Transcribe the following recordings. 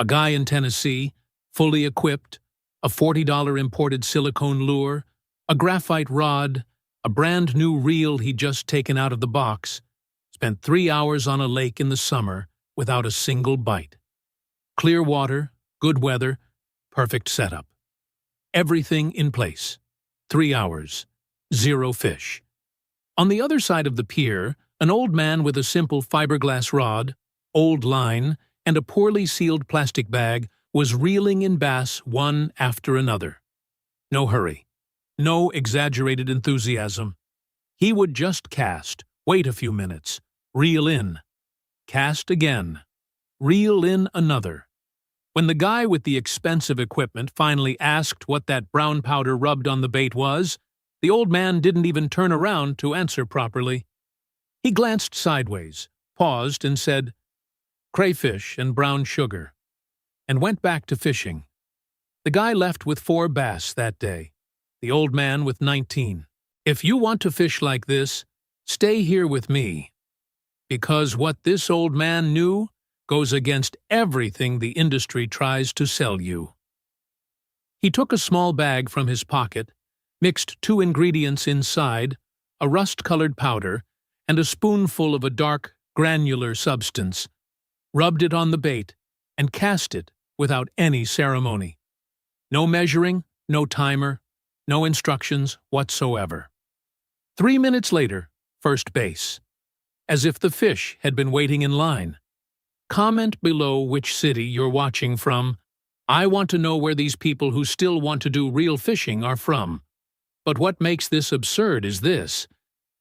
A guy in Tennessee, fully equipped, a $40 imported silicone lure, a graphite rod, a brand new reel he'd just taken out of the box, spent 3 hours on a lake in the summer without a single bite. Clear water, good weather, perfect setup. Everything in place. 3 hours. 0 fish. On the other side of the pier, an old man with a simple fiberglass rod, old line, and a poorly sealed plastic bag was reeling in bass one after another. No hurry. No exaggerated enthusiasm. He would just cast, wait a few minutes, reel in, cast again, reel in another. When the guy with the expensive equipment finally asked what that brown powder rubbed on the bait was, the old man didn't even turn around to answer properly. He glanced sideways, paused, and said, "Crayfish and brown sugar," and went back to fishing. The guy left with 4 bass that day, the old man with 19. If you want to fish like this, stay here with me, because what this old man knew goes against everything the industry tries to sell you. He took a small bag from his pocket, mixed 2 ingredients inside, a rust-colored powder, and a spoonful of a dark, granular substance, rubbed it on the bait, and cast it without any ceremony. No measuring, no timer, no instructions whatsoever. 3 minutes later, first base. As if the fish had been waiting in line. Comment below which city you're watching from. I want to know where these people who still want to do real fishing are from. But what makes this absurd is this.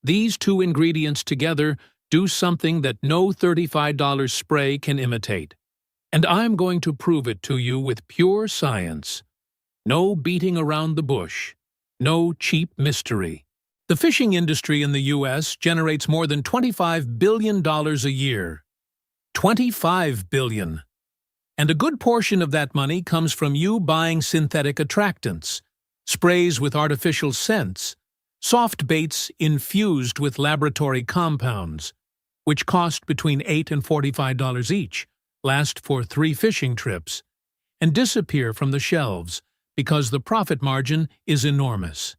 These 2 ingredients together do something that no $35 spray can imitate. And I'm going to prove it to you with pure science. No beating around the bush. No cheap mystery. The fishing industry in the U.S. generates more than $25 billion a year. $25 billion. And a good portion of that money comes from you buying synthetic attractants, sprays with artificial scents, soft baits infused with laboratory compounds, which cost between $8 and $45 each, last for 3 fishing trips, and disappear from the shelves because the profit margin is enormous.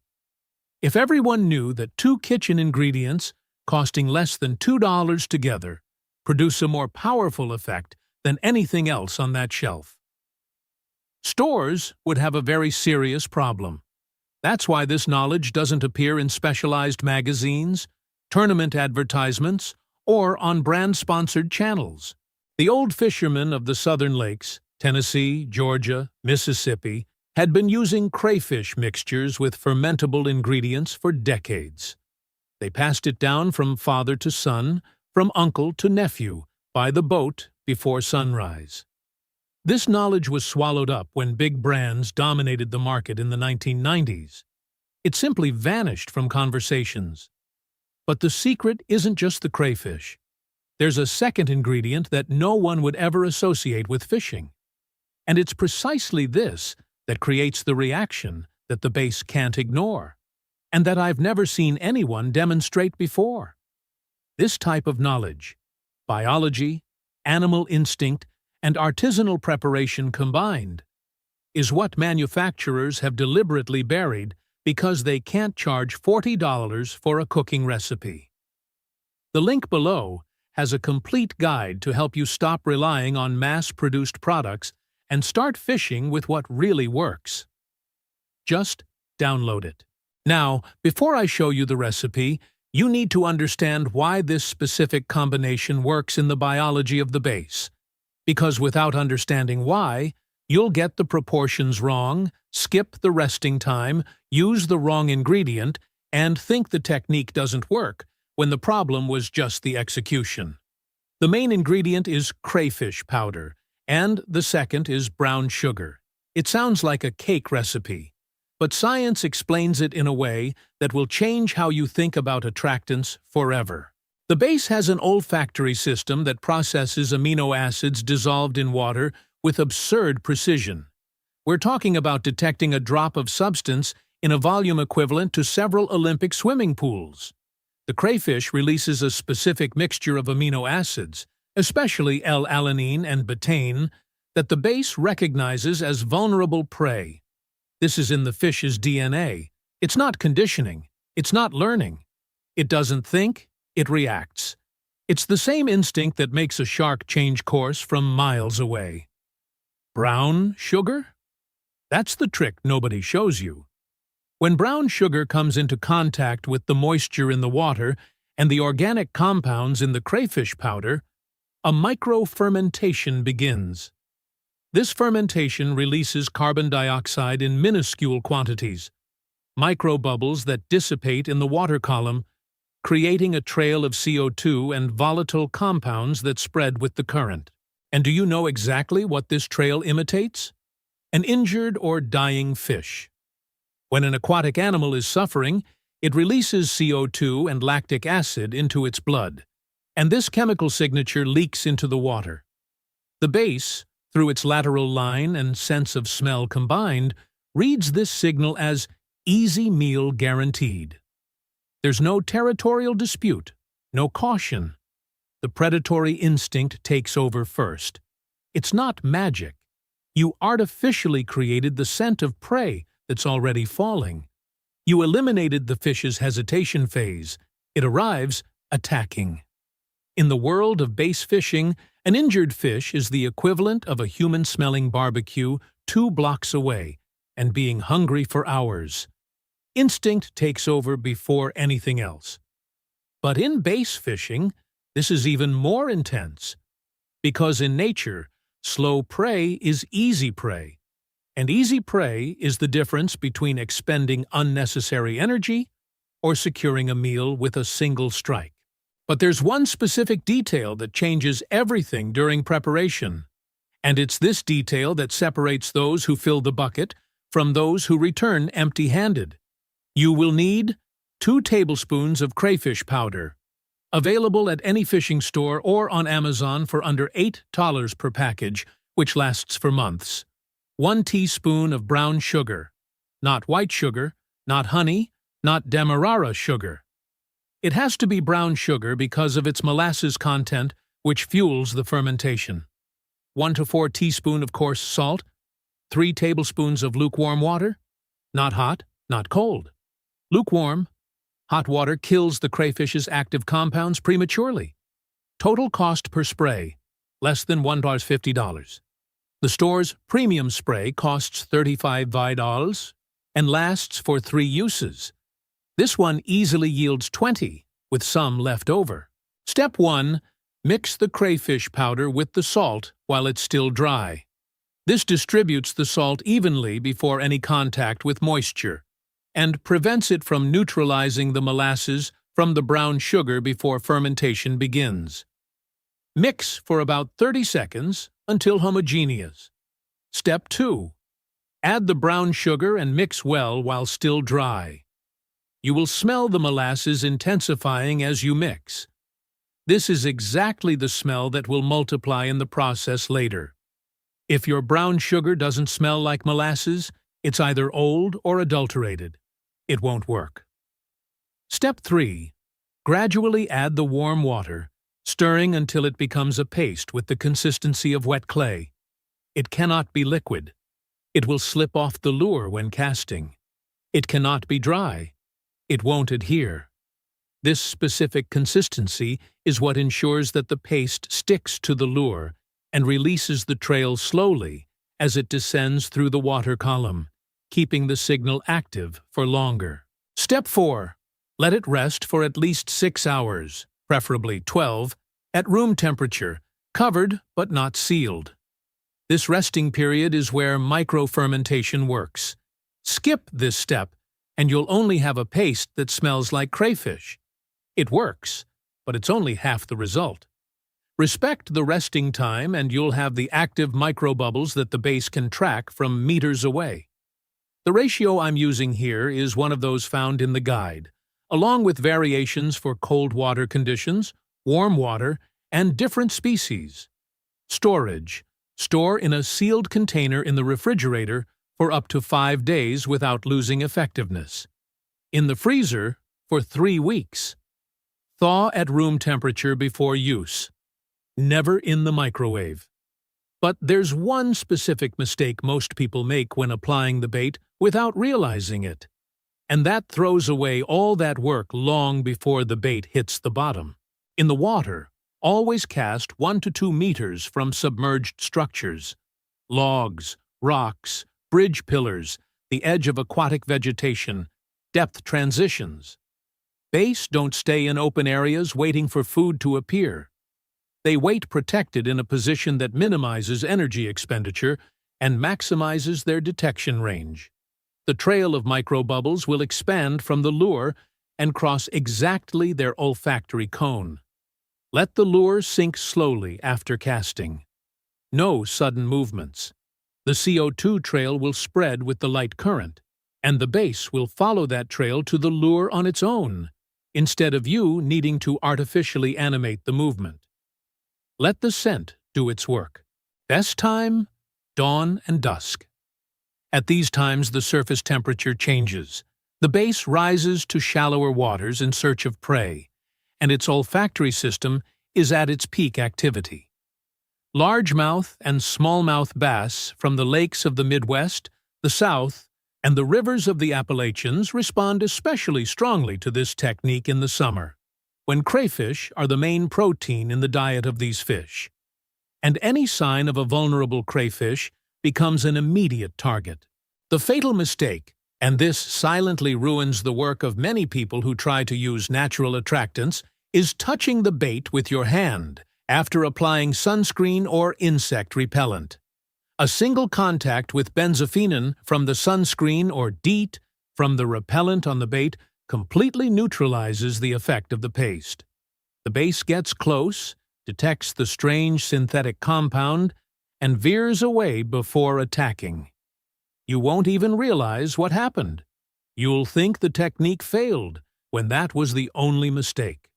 If everyone knew that 2 kitchen ingredients, costing less than $2 together, produce a more powerful effect than anything else on that shelf, stores would have a very serious problem. That's why this knowledge doesn't appear in specialized magazines, tournament advertisements, or on brand-sponsored channels. The old fishermen of the southern lakes, Tennessee, Georgia, Mississippi, had been using crayfish mixtures with fermentable ingredients for decades. They passed it down from father to son, from uncle to nephew, by the boat before sunrise. This knowledge was swallowed up when big brands dominated the market in the 1990s. It simply vanished from conversations. But the secret isn't just the crayfish. There's a second ingredient that no one would ever associate with fishing. And it's precisely this that creates the reaction that the base can't ignore, and that I've never seen anyone demonstrate before. This type of knowledge, biology, animal instinct, and artisanal preparation combined, is what manufacturers have deliberately buried because they can't charge $40 for a cooking recipe. The link below has a complete guide to help you stop relying on mass-produced products and start fishing with what really works. Just download it. Now, before I show you the recipe, you need to understand why this specific combination works in the biology of the base. Because without understanding why, you'll get the proportions wrong, skip the resting time, use the wrong ingredient, and think the technique doesn't work, when the problem was just the execution. The main ingredient is crayfish powder, and the second is brown sugar. It sounds like a cake recipe, but science explains it in a way that will change how you think about attractants forever. The base has an olfactory system that processes amino acids dissolved in water with absurd precision. We're talking about detecting a drop of substance in a volume equivalent to several Olympic swimming pools. The crayfish releases a specific mixture of amino acids, especially L-alanine and betaine, that the base recognizes as vulnerable prey. This is in the fish's DNA. It's not conditioning. It's not learning. It doesn't think, it reacts. It's the same instinct that makes a shark change course from miles away. Brown sugar? That's the trick nobody shows you. When brown sugar comes into contact with the moisture in the water and the organic compounds in the crayfish powder, a micro-fermentation begins. This fermentation releases carbon dioxide in minuscule quantities, microbubbles that dissipate in the water column, creating a trail of CO2 and volatile compounds that spread with the current. And do you know exactly what this trail imitates? An injured or dying fish. When an aquatic animal is suffering, it releases CO2 and lactic acid into its blood, and this chemical signature leaks into the water. The base, through its lateral line and sense of smell combined, reads this signal as easy meal guaranteed. There's no territorial dispute, no caution. The predatory instinct takes over first. It's not magic. You artificially created the scent of prey that's already falling. You eliminated the fish's hesitation phase. It arrives attacking. In the world of base fishing, an injured fish is the equivalent of a human-smelling barbecue 2 blocks away and being hungry for hours. Instinct takes over before anything else. But in base fishing, this is even more intense, because in nature, slow prey is easy prey, and easy prey is the difference between expending unnecessary energy or securing a meal with a single strike. But there's one specific detail that changes everything during preparation, and it's this detail that separates those who fill the bucket from those who return empty-handed. You will need 2 tablespoons of crayfish powder, available at any fishing store or on Amazon for under $8 per package, which lasts for months. 1 teaspoon of brown sugar, not white sugar, not honey, not demerara sugar. It has to be brown sugar because of its molasses content, which fuels the fermentation. 1 to 4 teaspoons of coarse salt, 3 tablespoons of lukewarm water, not hot, not cold. Lukewarm. Hot water kills the crayfish's active compounds prematurely. Total cost per spray, less than $1.50. The store's premium spray costs $35 and lasts for 3 uses. This one easily yields 20, with some left over. Step 1. Mix the crayfish powder with the salt while it's still dry. This distributes the salt evenly before any contact with moisture, and prevents it from neutralizing the molasses from the brown sugar before fermentation begins. Mix for about 30 seconds until homogeneous. Step 2. Add the brown sugar and mix well while still dry. You will smell the molasses intensifying as you mix. This is exactly the smell that will multiply in the process later. If your brown sugar doesn't smell like molasses, it's either old or adulterated. It won't work. Step 3. Gradually add the warm water, stirring until it becomes a paste with the consistency of wet clay. It cannot be liquid. It will slip off the lure when casting. It cannot be dry. It won't adhere. This specific consistency is what ensures that the paste sticks to the lure and releases the trail slowly as it descends through the water column, keeping the signal active for longer. Step 4. Let it rest for at least 6 hours, preferably 12, at room temperature, covered but not sealed. This resting period is where micro-fermentation works. Skip this step, and you'll only have a paste that smells like crayfish. It works, but it's only half the result. Respect the resting time, and you'll have the active microbubbles that the base can track from meters away. The ratio I'm using here is one of those found in the guide, along with variations for cold water conditions, warm water, and different species. Storage. Store in a sealed container in the refrigerator for up to 5 days without losing effectiveness. In the freezer for 3 weeks. Thaw at room temperature before use. Never in the microwave. But there's one specific mistake most people make when applying the bait without realizing it. And that throws away all that work long before the bait hits the bottom. In the water, always cast 1 to 2 meters from submerged structures. Logs, rocks, bridge pillars, the edge of aquatic vegetation, depth transitions. Bass don't stay in open areas waiting for food to appear. They wait protected in a position that minimizes energy expenditure and maximizes their detection range. The trail of microbubbles will expand from the lure and cross exactly their olfactory cone. Let the lure sink slowly after casting. No sudden movements. The CO2 trail will spread with the light current, and the bass will follow that trail to the lure on its own, instead of you needing to artificially animate the movement. Let the scent do its work. Best time, dawn and dusk. At these times, the surface temperature changes. The bass rises to shallower waters in search of prey, and its olfactory system is at its peak activity. Largemouth and smallmouth bass from the lakes of the Midwest, the South, and the rivers of the Appalachians respond especially strongly to this technique in the summer, when crayfish are the main protein in the diet of these fish. And any sign of a vulnerable crayfish becomes an immediate target. The fatal mistake, and this silently ruins the work of many people who try to use natural attractants, is touching the bait with your hand after applying sunscreen or insect repellent. A single contact with benzophenon from the sunscreen or DEET from the repellent on the bait completely neutralizes the effect of the paste. The bass gets close, detects the strange synthetic compound, and veers away before attacking. You won't even realize what happened. You'll think the technique failed when that was the only mistake.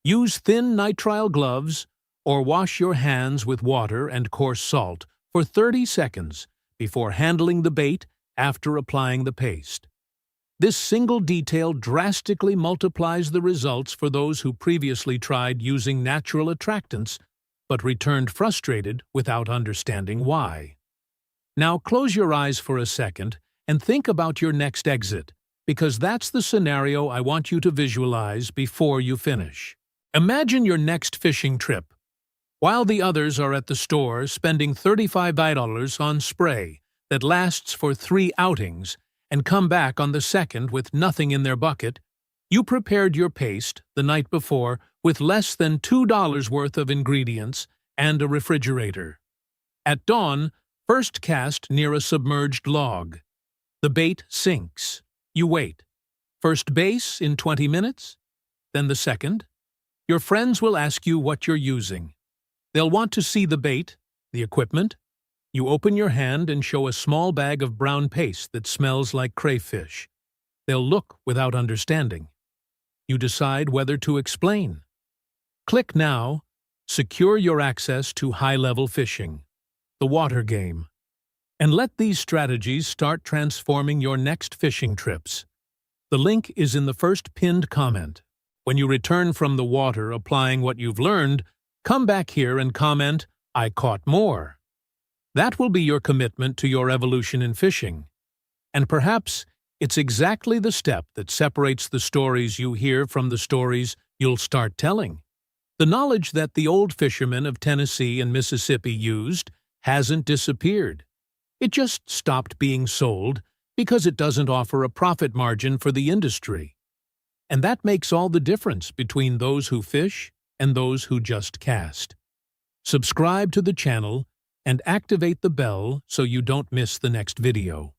Use thin nitrile gloves or wash your hands with water and coarse salt for 30 seconds before handling the bait after applying the paste. This single detail drastically multiplies the results for those who previously tried using natural attractants but returned frustrated without understanding why. Now close your eyes for a second and think about your next exit, because that's the scenario I want you to visualize before you finish. Imagine your next fishing trip. While the others are at the store spending $35 on spray that lasts for 3 outings and come back on the second with nothing in their bucket, you prepared your paste the night before with less than $2 worth of ingredients and a refrigerator. At dawn, first cast near a submerged log. The bait sinks. You wait. First bass in 20 minutes, then the second. Your friends will ask you what you're using. They'll want to see the bait, the equipment. You open your hand and show a small bag of brown paste that smells like crayfish. They'll look without understanding. You decide whether to explain. Click now. Secure your access to high-level fishing, the water game, and let these strategies start transforming your next fishing trips. The link is in the first pinned comment. When you return from the water applying what you've learned, come back here and comment, "I caught more." That will be your commitment to your evolution in fishing. And perhaps it's exactly the step that separates the stories you hear from the stories you'll start telling. The knowledge that the old fishermen of Tennessee and Mississippi used hasn't disappeared. It just stopped being sold because it doesn't offer a profit margin for the industry. And that makes all the difference between those who fish and those who just cast. Subscribe to the channel and activate the bell so you don't miss the next video.